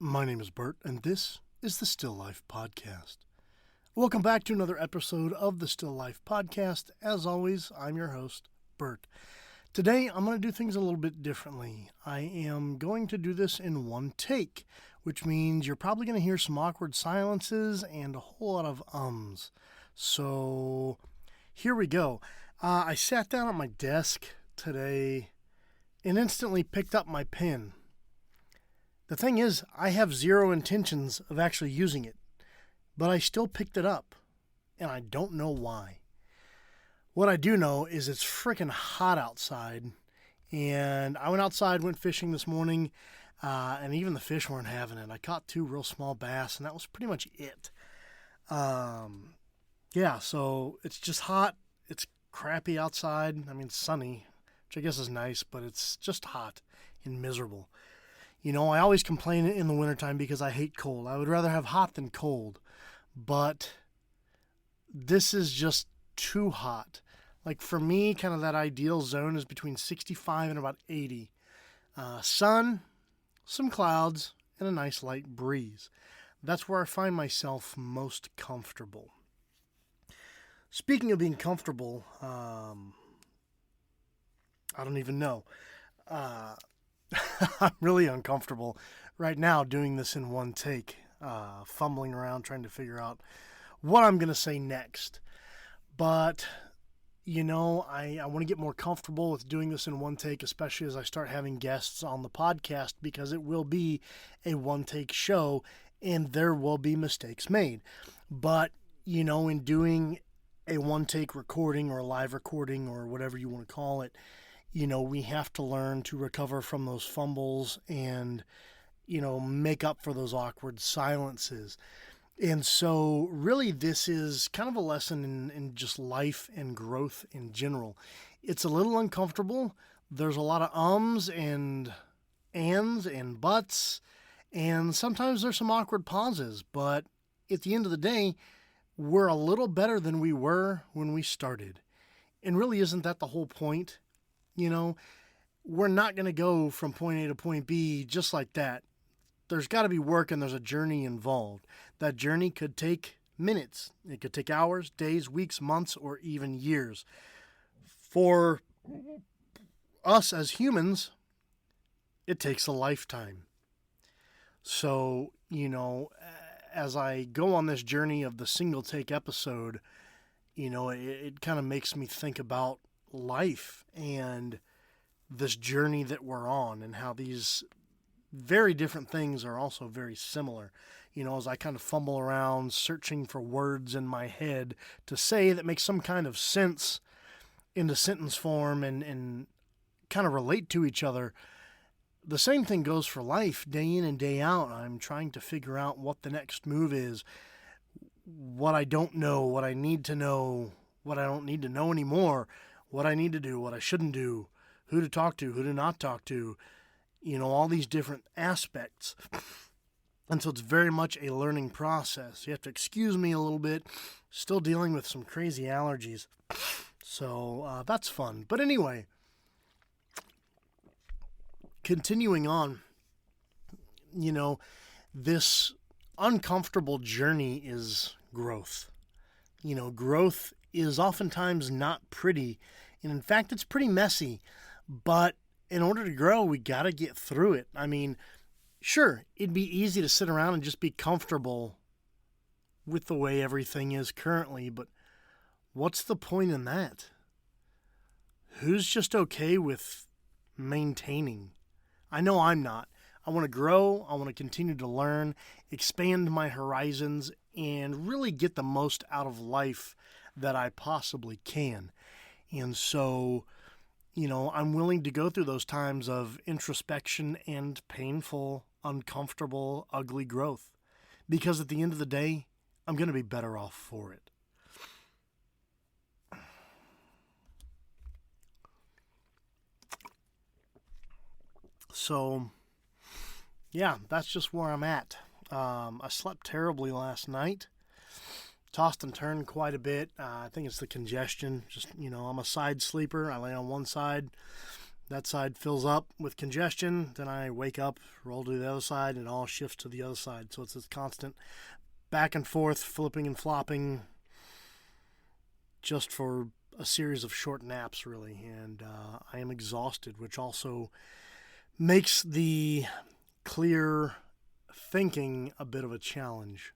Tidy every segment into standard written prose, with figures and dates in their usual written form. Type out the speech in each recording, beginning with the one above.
My name is Bert, and this is the Still Life Podcast. Welcome back to another episode of the Still Life Podcast. As always, I'm your host, Bert. Today, I'm going to do things a little bit differently. I am going to do this in one take, which means you're probably going to hear some awkward silences and a whole lot of ums. So, here we go. I sat down at my desk today and instantly picked up my pen. The thing is, I have zero intentions of actually using it, but I still picked it up, and I don't know why. What I do know is it's freaking hot outside, and I went outside, went fishing this morning, and even the fish weren't having it. I caught 2 real small bass, and that was pretty much it. So it's just hot. It's crappy outside. I mean, sunny, which I guess is nice, but it's just hot and miserable. You know, I always complain in the wintertime because I hate cold. I would rather have hot than cold. But this is just too hot. Like for me, kind of that ideal zone is between 65 and about 80. Sun, some clouds, and a nice light breeze. That's where I find myself most comfortable. Speaking of being comfortable, I don't even know. I'm really uncomfortable right now doing this in one take, fumbling around trying to figure out what I'm going to say next. But, you know, I want to get more comfortable with doing this in one take, especially as I start having guests on the podcast, because it will be a one-take show and there will be mistakes made. But, you know, in doing a one-take recording or a live recording or whatever you want to call it, you know, we have to learn to recover from those fumbles and, you know, make up for those awkward silences. And so really this is kind of a lesson in just life and growth in general. It's a little uncomfortable. There's a lot of ums and ands and buts, and sometimes there's some awkward pauses. But at the end of the day, we're a little better than we were when we started. And really, isn't that the whole point? You know, we're not going to go from point A to point B just like that. There's got to be work and there's a journey involved. That journey could take minutes. It could take hours, days, weeks, months, or even years. For us as humans, it takes a lifetime. So, you know, as I go on this journey of the single take episode, you know, it kind of makes me think about life and this journey that we're on and how these very different things are also very similar. You know, as I kind of fumble around searching for words in my head to say that make some kind of sense into sentence form and kind of relate to each other. The same thing goes for life day in and day out. I'm trying to figure out what the next move is, what I don't know, what I need to know, what I don't need to know anymore, what I need to do, what I shouldn't do, who to talk to, who to not talk to, you know, all these different aspects. And so it's very much a learning process. You have to excuse me a little bit, still dealing with some crazy allergies. So that's fun. But anyway, continuing on, you know, this uncomfortable journey is growth. You know, growth is oftentimes not pretty, and in fact, it's pretty messy. But in order to grow, we got to get through it. I mean, sure, it'd be easy to sit around and just be comfortable with the way everything is currently, but what's the point in that? Who's just okay with maintaining? I know I'm not. I want to grow. I want to continue to learn, expand my horizons, and really get the most out of life that I possibly can. And so, you know, I'm willing to go through those times of introspection and painful, uncomfortable, ugly growth. Because at the end of the day, I'm going to be better off for it. So, yeah, that's just where I'm at. I slept terribly last night. Tossed and turned quite a bit. I think it's the congestion. Just, you know, I'm a side sleeper. I lay on one side, that side fills up with congestion. Then I wake up, roll to the other side, and it all shifts to the other side. So it's this constant back and forth, flipping and flopping, just for a series of short naps, really. And I am exhausted, which also makes the clear thinking a bit of a challenge.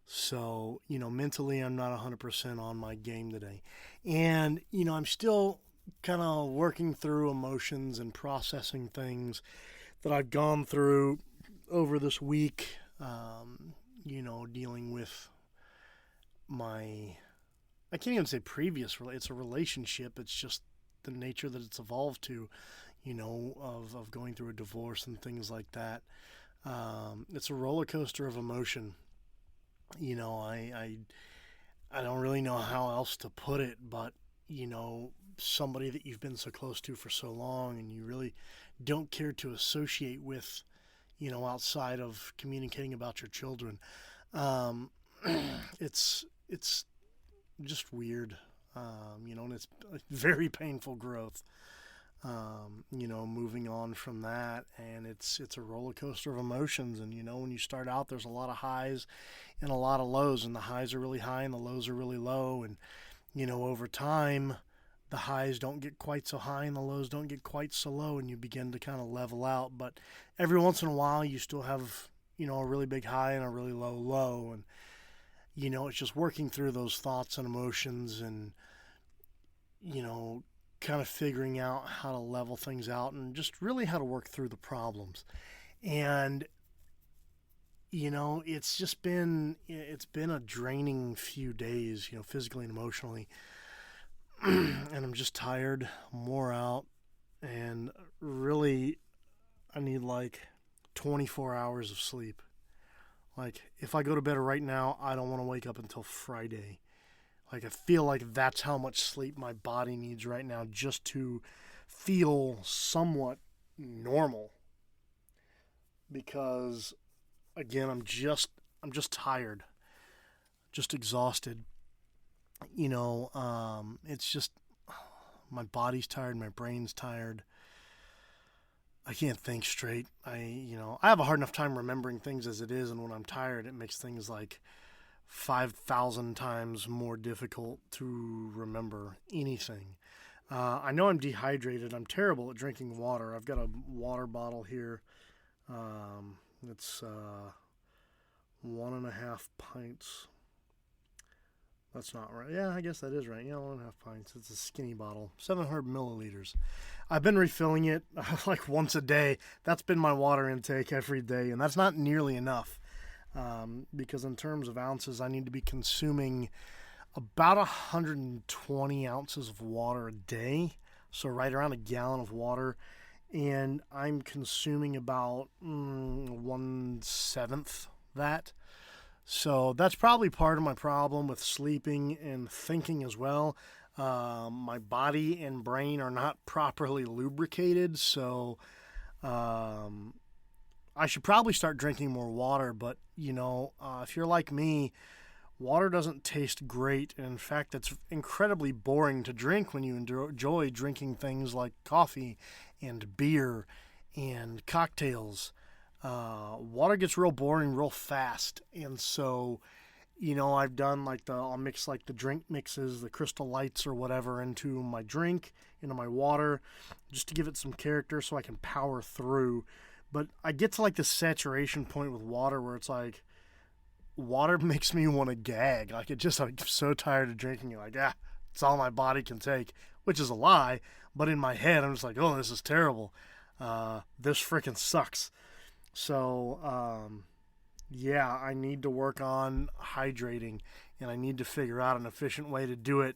So, mentally, I'm not 100% on my game today. And, I'm still kind of working through emotions and processing things that I've gone through over this week, dealing with I can't even say it's a relationship. It's just the nature that it's evolved to, of going through a divorce and things like that. It's a roller coaster of emotion. I don't really know how else to put it, but somebody that you've been so close to for so long and you really don't care to associate with, outside of communicating about your children. It's just weird, and it's a very painful growth. Moving on from that, and it's a roller coaster of emotions. And when you start out, there's a lot of highs and a lot of lows, and the highs are really high and the lows are really low. And over time, the highs don't get quite so high and the lows don't get quite so low, and you begin to kind of level out. But every once in a while, you still have a really big high and a really low low, and it's just working through those thoughts and emotions, and kind of figuring out how to level things out and just really how to work through the problems. And it's been a draining few days, physically and emotionally. And I'm just tired, wore out, and really I need like 24 hours of sleep. Like, if I go to bed right now, I don't want to wake up until Friday. Like, I feel like that's how much sleep my body needs right now just to feel somewhat normal. Because, again, I'm just tired, just exhausted. It's just my body's tired, my brain's tired. I can't think straight. I have a hard enough time remembering things as it is, and when I'm tired, it makes things like 5,000 times more difficult to remember anything. I know I'm dehydrated. I'm terrible at drinking water. I've got a water bottle here. It's 1.5 pints. That's not right. Yeah, I guess that is right. Yeah, 1.5 pints. It's a skinny bottle, 700 milliliters. I've been refilling it like once a day. That's been my water intake every day, and that's not nearly enough. Because in terms of ounces, I need to be consuming about 120 ounces of water a day, so right around a gallon of water, and I'm consuming about 1/7 that. So that's probably part of my problem with sleeping and thinking as well. My body and brain are not properly lubricated, so I should probably start drinking more water, but, if you're like me, water doesn't taste great. And in fact, it's incredibly boring to drink when you enjoy drinking things like coffee and beer and cocktails. Water gets real boring real fast. And so, I've done I'll mix like the drink mixes, the Crystal Lights or whatever into my drink, into my water, just to give it some character so I can power through. But I get to like the saturation point with water where it's like, water makes me want to gag. Like, I'm so tired of drinking it. Like, it's all my body can take, which is a lie. But in my head, I'm just like, oh, this is terrible. This freaking sucks. So, I need to work on hydrating, and I need to figure out an efficient way to do it,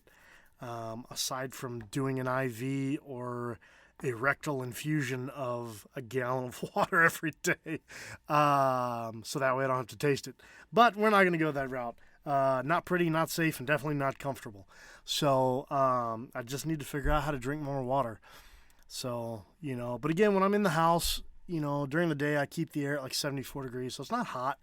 aside from doing an IV or a rectal infusion of a gallon of water every day, so that way I don't have to taste it. But we're not going to go that route. Not pretty, not safe, and definitely not comfortable. So I just need to figure out how to drink more water. So, but again, when I'm in the house, during the day I keep the air at like 74 degrees, so it's not hot.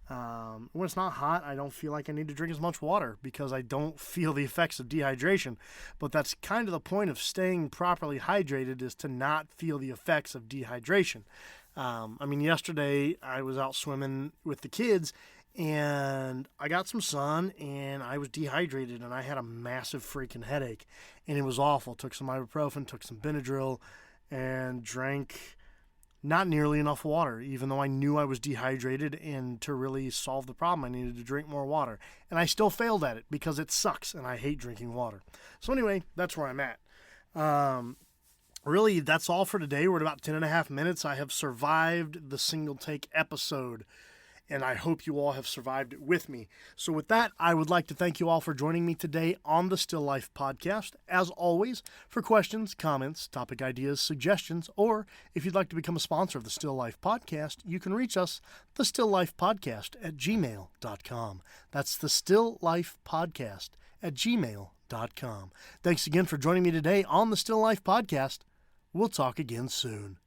When it's not hot, I don't feel like I need to drink as much water because I don't feel the effects of dehydration. But that's kind of the point of staying properly hydrated, is to not feel the effects of dehydration. Yesterday I was out swimming with the kids and I got some sun and I was dehydrated and I had a massive freaking headache and it was awful. Took some ibuprofen, took some Benadryl, and drank not nearly enough water, even though I knew I was dehydrated, and to really solve the problem, I needed to drink more water. And I still failed at it because it sucks and I hate drinking water. So anyway, that's where I'm at. Really, that's all for today. We're at about 10 and a half minutes. I have survived the single take episode, and I hope you all have survived it with me. So with that, I would like to thank you all for joining me today on the Still Life Podcast. As always, for questions, comments, topic ideas, suggestions, or if you'd like to become a sponsor of the Still Life Podcast, you can reach us, the Still Life Podcast at gmail.com. That's the Still Life Podcast at gmail.com. Thanks again for joining me today on the Still Life Podcast. We'll talk again soon.